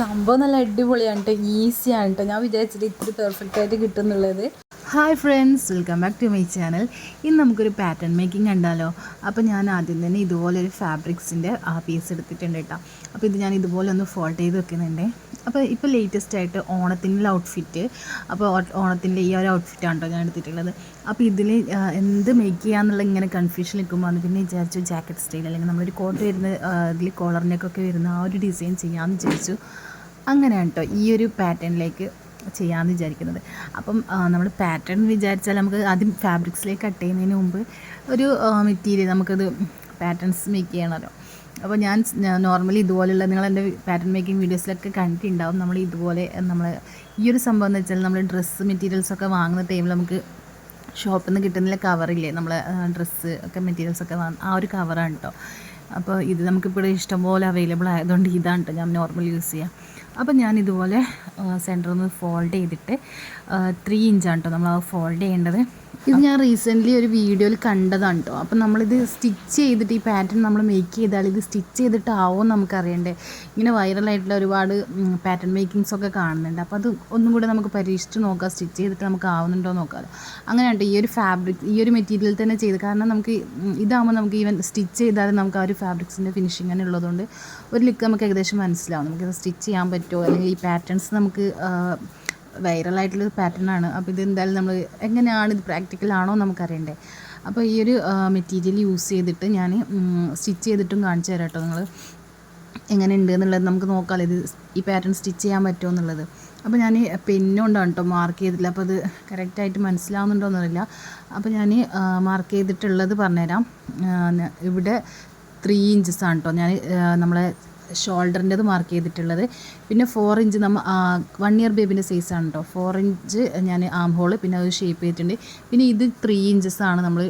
സംഭവം നല്ല അടിപൊളിയാണ് കേട്ടോ, ഈസിയാണ് കേട്ടോ. ഞാൻ വിചാരിച്ചിട്ട് ഇത്തിരി പെർഫെക്റ്റ് ആയിട്ട് കിട്ടും എന്നുള്ളത്. Hi friends, welcome back to my channel. ഇന്ന് നമുക്കൊരു പാറ്റേൺ മേക്കിംഗ് കണ്ടാലോ. അപ്പോൾ ഞാൻ ആദ്യം തന്നെ ഇതുപോലൊരു ഫാബ്രിക്സിൻ്റെ പീസ് എടുത്തിട്ടുണ്ട് കേട്ടോ. അപ്പോൾ ഇത് ഞാൻ ഇതുപോലെ ഒന്ന് ഫോൾഡ് ചെയ്ത് വെക്കുന്നുണ്ട്. അപ്പോൾ ഇപ്പോൾ ലേറ്റസ്റ്റ് ആയിട്ട് ഓണത്തിനുള്ള ഔട്ട്ഫിറ്റ്, അപ്പോൾ ഓണത്തിൻ്റെ ഈ ഒരു ഔട്ട്ഫിറ്റാണ് കേട്ടോ ഞാൻ എടുത്തിട്ടുള്ളത്. അപ്പോൾ ഇതിൽ എന്ത് മേക്ക് ചെയ്യാന്നുള്ള ഇങ്ങനെ കൺഫ്യൂഷൻ നിൽക്കുമ്പോൾ പിന്നെ വിചാരിച്ചു ജാക്കറ്റ് സ്റ്റൈൽ അല്ലെങ്കിൽ നമ്മളൊരു കോട്ട് വരുന്ന ഇതിൽ കോളറിനൊക്കെ വരുന്ന ആ ഒരു ഡിസൈൻ ചെയ്യാമെന്ന് വിചാരിച്ചു. അങ്ങനെയാണ് കേട്ടോ ഈ ഒരു പാറ്റേണിലേക്ക് ചെയ്യാമെന്ന് വിചാരിക്കുന്നത്. അപ്പം നമ്മൾ പാറ്റേൺ വിചാരിച്ചാൽ നമുക്ക് ആദ്യം ഫാബ്രിക്സിലേക്ക് കട്ട് ചെയ്യുന്നതിന് മുമ്പ് ഒരു മെറ്റീരിയൽ നമുക്കത് പാറ്റേൺസ് മേക്ക് ചെയ്യണമല്ലോ. അപ്പോൾ ഞാൻ നോർമലി ഇതുപോലെയുള്ള നിങ്ങൾ എൻ്റെ പാറ്റേൺ മേക്കിംഗ് വീഡിയോസിലൊക്കെ കണ്ടിട്ടുണ്ടാവും. നമ്മൾ ഇതുപോലെ നമ്മൾ ഈ ഒരു സംഭവം എന്ന് വെച്ചാൽ നമ്മൾ ഡ്രസ്സ് മെറ്റീരിയൽസൊക്കെ വാങ്ങുന്ന ടൈമിൽ നമുക്ക് ഷോപ്പിൽ നിന്ന് കിട്ടുന്നില്ല കവറില്ലേ, നമ്മൾ ഡ്രസ്സ് ഒക്കെ മെറ്റീരിയൽസൊക്കെ ആ ഒരു കവറാണ് കേട്ടോ. അപ്പോൾ ഇത് നമുക്കിപ്പോൾ ഇഷ്ടംപോലെ അവൈലബിൾ ആയതുകൊണ്ട് ഇതാണ് കേട്ടോ ഞാൻ നോർമൽ യൂസ് ചെയ്യുക. അപ്പോൾ ഞാൻ ഇതുപോലെ സെൻറ്ററിൽ നിന്ന് ഫോൾഡ് ചെയ്തിട്ട് 3 ഇഞ്ചാണ് കേട്ടോ നമ്മൾ ഫോൾഡ് ചെയ്യേണ്ടത്. ഇത് ഞാൻ റീസെൻ്റ്ലി ഒരു വീഡിയോയിൽ കണ്ടതാണ് കേട്ടോ. അപ്പം നമ്മളിത് സ്റ്റിച്ച് ചെയ്തിട്ട് ഈ പാറ്റേൺ നമ്മൾ മേക്ക് ചെയ്താൽ ഇത് സ്റ്റിച്ച് ചെയ്തിട്ടാവും നമുക്കറിയണ്ടേ. ഇങ്ങനെ വൈറലായിട്ടുള്ള ഒരുപാട് പാറ്റേൺ മേക്കിങ്സൊക്കെ കാണുന്നുണ്ട്. അപ്പോൾ അത് ഒന്നും കൂടെ നമുക്ക് പരീക്ഷിച്ച് നോക്കാം, സ്റ്റിച്ച് ചെയ്തിട്ട് നമുക്ക് ആവുന്നുണ്ടോ നോക്കാമല്ലോ. അങ്ങനെയാണ് ഈ ഒരു ഫാബ്രിക് ഈ ഒരു മെറ്റീരിയൽ തന്നെ ചെയ്ത്, കാരണം നമുക്ക് ഇതാകുമ്പോൾ നമുക്ക് ഈവൻ സ്റ്റിച്ച് ചെയ്താലും നമുക്ക് ആ ഒരു ഫാബ്രിക്സിൻ്റെ ഫിനിഷിങ് തന്നെ ഉള്ളതുകൊണ്ട് ഒരു ലുക്ക് നമുക്ക് ഏകദേശം മനസ്സിലാവും. നമുക്കിത് സ്റ്റിച്ച് ചെയ്യാൻ പറ്റുമോ, അല്ലെങ്കിൽ ഈ പാറ്റേൺസ് നമുക്ക് വൈറലായിട്ടുള്ളൊരു പാറ്റേണാണ്. അപ്പോൾ ഇത് എന്തായാലും നമ്മൾ എങ്ങനെയാണ് ഇത് പ്രാക്ടിക്കലാണോ നമുക്കറിയണ്ടേ. അപ്പോൾ ഈ ഒരു മെറ്റീരിയൽ യൂസ് ചെയ്തിട്ട് ഞാൻ സ്റ്റിച്ച് ചെയ്തിട്ടും കാണിച്ചു തരാം കേട്ടോ. നിങ്ങൾ എങ്ങനെ ഉണ്ട് എന്നുള്ളത് നമുക്ക് നോക്കാമല്ലോ, ഇത് ഈ പാറ്റേൺ സ്റ്റിച്ച് ചെയ്യാൻ പറ്റുമോ എന്നുള്ളത്. അപ്പോൾ ഞാൻ പെന്നുകൊണ്ടാണ് കേട്ടോ മാർക്ക് ചെയ്തിട്ടില്ല. അപ്പോൾ അത് കറക്റ്റായിട്ട് മനസ്സിലാവുന്നുണ്ടോ എന്നറിയില്ല. അപ്പോൾ ഞാൻ മാർക്ക് ചെയ്തിട്ടുള്ളത് പറഞ്ഞുതരാം. ഇവിടെ 3 ഇഞ്ചസാണ് കേട്ടോ ഞാൻ നമ്മളെ ഷോൾഡറിൻ്റെത് മാർക്ക് ചെയ്തിട്ടുള്ളത്. പിന്നെ 4 ഇഞ്ച് 1 ഇയർ ബേബിൻ്റെ സൈസാണ് കേട്ടോ. 4 ഇഞ്ച് ഞാൻ ആം ഹോള് പിന്നെ അത് ഷേപ്പ് ചെയ്തിട്ടുണ്ട്. പിന്നെ ഇത് 3 ഇഞ്ചസാണ് നമ്മൾ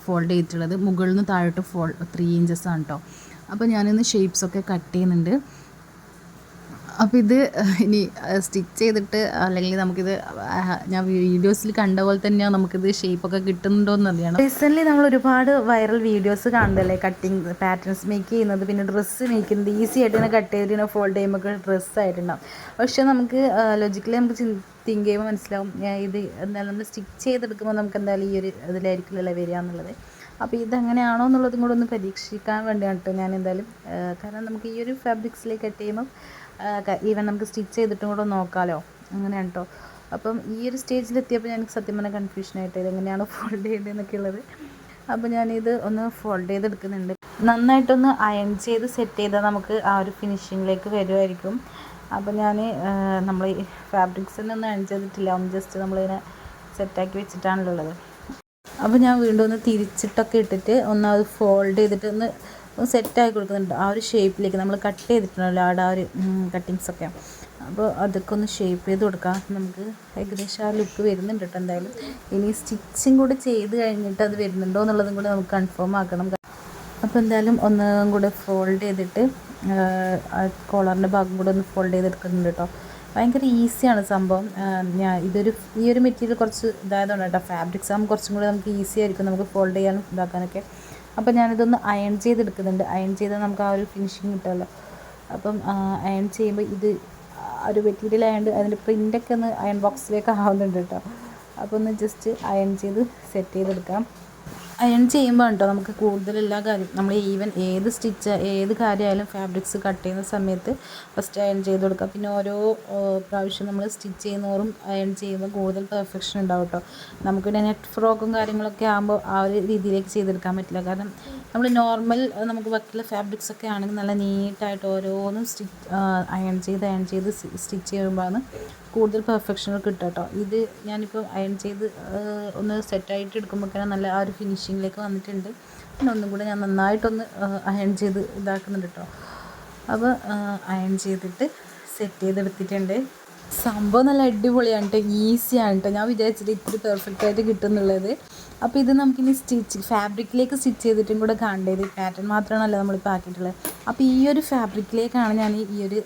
ഫോൾഡ് ചെയ്തിട്ടുള്ളത്. മുകളിൽ നിന്ന് താഴോട്ട് 3 ഇഞ്ചസാണ് കേട്ടോ. അപ്പോൾ ഞാനിന്ന് ഷേപ്സൊക്കെ കട്ട് ചെയ്യുന്നുണ്ട്. അപ്പോൾ ഇത് ഇനി സ്റ്റിച്ച് ചെയ്തിട്ട് അല്ലെങ്കിൽ നമുക്കിത് ഞാൻ വീഡിയോസിൽ കണ്ട പോലെ തന്നെയാണ് നമുക്കിത് ഷേപ്പൊക്കെ കിട്ടുന്നുണ്ടോ എന്ന് അറിയണം. റീസെൻ്റ്ലി നമ്മൾ ഒരുപാട് വൈറൽ വീഡിയോസ് കാണുന്നതല്ലേ, കട്ടിങ് പാറ്റേൺസ് മേക്ക് ചെയ്യുന്നത്, പിന്നെ ഡ്രസ്സ് മേക്ക് ചെയ്യുന്നത്. ഈസി ആയിട്ട് ഇങ്ങനെ കട്ട് ചെയ്തിട്ട് ഇങ്ങനെ ഫോൾഡ് ചെയ്യുമ്പോൾ ഡ്രസ്സായിട്ടുണ്ടാവും. പക്ഷേ നമുക്ക് ലോജിക്കലി നമുക്ക് തിങ്ക് ചെയ്യുമ്പോൾ മനസ്സിലാവും ഇത് എന്തായാലും നമ്മൾ സ്റ്റിച്ച് ചെയ്തെടുക്കുമ്പോൾ നമുക്ക് എന്തായാലും ഈ ഒരു ഇതിലായിരിക്കില്ലല്ലോ വരിക എന്നുള്ളത്. അപ്പോൾ ഇതെങ്ങനെയാണോ എന്നുള്ളതും കൂടെ ഒന്ന് പരീക്ഷിക്കാൻ വേണ്ടിയാണ് കേട്ടോ ഞാൻ എന്തായാലും. കാരണം നമുക്ക് ഈ ഒരു ഫാബ്രിക്സിലേക്ക് കട്ട് ചെയ്യുമ്പോൾ ഈവൻ നമുക്ക് സ്റ്റിച്ച് ചെയ്തിട്ടും കൂടെ നോക്കാമല്ലോ. അങ്ങനെയാണ് കേട്ടോ. അപ്പം ഈ ഒരു സ്റ്റേജിലെത്തിയപ്പോൾ എനിക്ക് സത്യം പറഞ്ഞാൽ കൺഫ്യൂഷനായിട്ട് ഇതെങ്ങനെയാണ് ഫോൾഡ് ചെയ്യേണ്ടതെന്നൊക്കെ ഉള്ളത്. അപ്പോൾ ഞാനിത് ഒന്ന് ഫോൾഡ് ചെയ്തെടുക്കുന്നുണ്ട്. നന്നായിട്ടൊന്ന് അയൺ ചെയ്ത് സെറ്റ് ചെയ്താൽ നമുക്ക് ആ ഒരു ഫിനിഷിങ്ങിലേക്ക് വരുമായിരിക്കും. അപ്പോൾ ഞാൻ നമ്മൾ ഈ ഫാബ്രിക്സിനൊന്നും അയൺ ചെയ്തിട്ടില്ല, ഒന്ന് ജസ്റ്റ് നമ്മളിങ്ങനെ സെറ്റാക്കി വെച്ചിട്ടാണല്ലോ ഉള്ളത്. അപ്പോൾ ഞാൻ വീണ്ടും ഒന്ന് തിരിച്ചിട്ടൊക്കെ ഇട്ടിട്ട് ഒന്ന് അത് ഫോൾഡ് ചെയ്തിട്ട് ഒന്ന് സെറ്റാക്കി കൊടുക്കുന്നുണ്ട് ആ ഒരു ഷേപ്പിലേക്ക്. നമ്മൾ കട്ട് ചെയ്തിട്ടുണ്ടല്ലോ ആ ഒരു കട്ടിങ്സൊക്കെ, അപ്പോൾ അതൊക്കെ ഒന്ന് ഷേപ്പ് ചെയ്ത് കൊടുക്കാം. നമുക്ക് ഏകദേശം ആ ലുക്ക് വരുന്നുണ്ട് കേട്ടോ. എന്തായാലും ഇനി സ്റ്റിച്ചിങ് കൂടെ ചെയ്ത് കഴിഞ്ഞിട്ട് അത് വരുന്നുണ്ടോ എന്നുള്ളതും കൂടെ നമുക്ക് കൺഫേം ആക്കണം. അപ്പോൾ എന്തായാലും ഒന്നും കൂടെ ഫോൾഡ് ചെയ്തിട്ട് കോളറിൻ്റെ ഭാഗം കൂടെ ഒന്ന് ഫോൾഡ് ചെയ്തെടുക്കുന്നുണ്ട് കേട്ടോ. ഭയങ്കര ഈസിയാണ് സംഭവം. ഈ ഒരു മെറ്റീരിയൽ കുറച്ച് ഇതായതുകൊണ്ട് കേട്ടോ, ഫാബ്രിക്സ് ആകുമ്പോൾ കുറച്ചും കൂടി നമുക്ക് ഈസി ആയിരിക്കും നമുക്ക് ഫോൾഡ് ചെയ്യാനും ഇതാക്കാനൊക്കെ. അപ്പോൾ ഞാനിതൊന്ന് അയൺ ചെയ്തെടുക്കുന്നുണ്ട്. അയൺ ചെയ്താൽ നമുക്ക് ആ ഒരു ഫിനിഷിങ് കിട്ടുമല്ലോ. അപ്പം അയൺ ചെയ്യുമ്പോൾ ഇത് ആ ഒരു മെറ്റീരിയൽ ആയതുകൊണ്ട് അതിൻ്റെ പ്രിൻ്റൊക്കെ ഒന്ന് അയൺ ബോക്സിലേക്ക് ആവുന്നുണ്ട് കേട്ടോ. അപ്പോൾ ഒന്ന് ജസ്റ്റ് അയൺ ചെയ്ത് സെറ്റ് ചെയ്തെടുക്കാം. അയൺ ചെയ്യുമ്പോൾ കേട്ടോ നമുക്ക് കൂടുതൽ എല്ലാ കാര്യം നമ്മൾ ഈവൻ ഏത് കാര്യമായാലും ഫാബ്രിക്സ് കട്ട് ചെയ്യുന്ന സമയത്ത് ഫസ്റ്റ് അയൺ ചെയ്ത് കൊടുക്കുക. പിന്നെ ഓരോ പ്രാവശ്യം നമ്മൾ സ്റ്റിച്ച് ചെയ്യുന്നോറും അയൺ ചെയ്യുമ്പോൾ കൂടുതൽ പെർഫെക്ഷൻ ഉണ്ടാവും കേട്ടോ. നമുക്കിവിടെ നെറ്റ് ഫ്രോക്കും കാര്യങ്ങളൊക്കെ ആകുമ്പോൾ ആ ഒരു രീതിയിലേക്ക് ചെയ്തെടുക്കാൻ പറ്റില്ല. കാരണം നമ്മൾ നോർമൽ നമുക്ക് ബാക്കിയുള്ള ഫാബ്രിക്സൊക്കെ ആണെങ്കിൽ നല്ല നീറ്റായിട്ട് ഓരോന്നും അയൺ ചെയ്ത് സ്റ്റിച്ച് ചെയ്യുമ്പോഴാണ് കൂടുതൽ പെർഫെക്ഷനൽ കിട്ടുക കേട്ടോ. ഇത് ഞാനിപ്പോൾ അയൺ ചെയ്ത് ഒന്ന് സെറ്റായിട്ട് എടുക്കുമ്പോഴേക്കാണ് നല്ല ആ ഒരു ഫിനിഷിങ്ങിലേക്ക് വന്നിട്ടുണ്ട്. പിന്നെ ഒന്നും കൂടെ ഞാൻ നന്നായിട്ടൊന്ന് അയൺ ചെയ്ത് ഇതാക്കുന്നുണ്ട് കേട്ടോ. അപ്പോൾ അയൺ ചെയ്തിട്ട് സെറ്റ് ചെയ്തെടുത്തിട്ടുണ്ട്. സംഭവം നല്ല അടിപൊളിയാണ് കേട്ടോ, ഈസിയാണ് കേട്ടോ. ഞാൻ വിചാരിച്ചിട്ട് ഇത്തിരി പെർഫെക്റ്റ് ആയിട്ട് കിട്ടും എന്നുള്ളത്. അപ്പോൾ ഇത് നമുക്കിനി ഫാബ്രിക്കിലേക്ക് സ്റ്റിച്ച് ചെയ്തിട്ടും കൂടെ കാണേണ്ടത്. പാറ്റേൺ മാത്രമാണല്ലോ നമ്മളിപ്പോൾ ആക്കിയിട്ടുള്ളത്. അപ്പോൾ ഈ ഒരു ഫാബ്രിക്കിലേക്കാണ് ഞാൻ ഈ ഒരു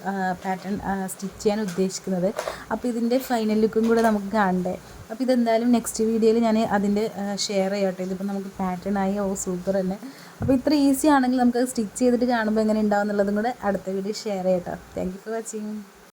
പാറ്റേൺ സ്റ്റിച്ച് ചെയ്യാൻ ഉദ്ദേശിക്കുന്നത്. അപ്പോൾ ഇതിൻ്റെ ഫൈനൽ ലുക്കും കൂടെ നമുക്ക് കാണണ്ടേ. അപ്പോൾ ഇതെന്തായാലും നെക്സ്റ്റ് വീഡിയോയിൽ ഞാൻ അതിൻ്റെ ഷെയർ ചെയ്യട്ടെ. ഇതിപ്പോൾ നമുക്ക് പാറ്റേൺ ആയി സൂപ്പർ തന്നെ. അപ്പോൾ ഇത്ര ഈസി ആണെങ്കിൽ നമുക്ക് സ്റ്റിച്ച് ചെയ്തിട്ട് കാണുമ്പോൾ എങ്ങനെ ഉണ്ടാവും എന്നുള്ളതും കൂടെ അടുത്ത വീഡിയോ ഷെയർ ചെയ്യാം കേട്ടോ. Thank you for watching.